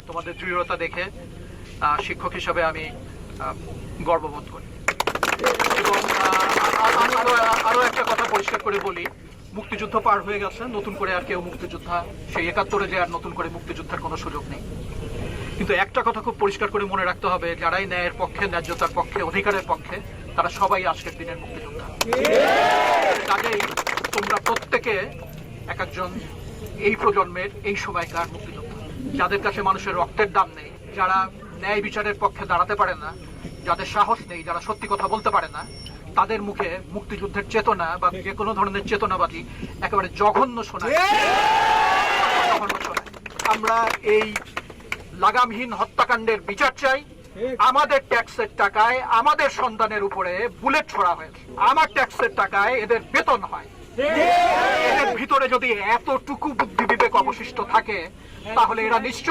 তোমাদের দৃঢ়তা দেখে শিক্ষক হিসাবে আমি গর্ববোধ করি। এবং আরো একটা কথা পরিষ্কার করে বলি, মুক্তিযুদ্ধ পার হয়ে গেছে, নতুন করে আর কেউ মুক্তিযোদ্ধা সেই ৭১ যে আর নতুন করে মুক্তিযুদ্ধের কোনো সুযোগ নেই। কিন্তু একটা কথা খুব পরিষ্কার করে মনে রাখতে হবে, যারাই ন্যায়ের পক্ষে, ন্যায্যতার পক্ষে, অধিকারের পক্ষে, তারা সবাই আজকের দিনের মুক্তিযোদ্ধা। কাজেই তোমরা প্রত্যেকে এক একজন এই প্রজন্মের এই সময়কার মুক্তিযোদ্ধা, যাদের কাছে মানুষের রক্তের দাম নেই, যারা ন্যায় বিচারের পক্ষে দাঁড়াতে পারে না, যাদের সাহস নেই, যারা সত্যি কথা বলতে পারে না, তাদের মুখে মুক্তিযুদ্ধের চেতনা বা যে কোনো ধরনের চেতনাবাদী একেবারে জঘন্য শোনায়। আমরা এই লাগামহীন হত্যাকাণ্ডের বিচার চাই। আমাদের ট্যাক্সের টাকায় আমাদের সন্তানের উপরে বুলেট ছোড়া হয়েছে, আমার ট্যাক্সের টাকায় এদের বেতন হয়। এদের ভিতরে যদি এতটুকু বুদ্ধি বিবেক অবশিষ্ট থাকে, তাহলে এরা নিশ্চয়ই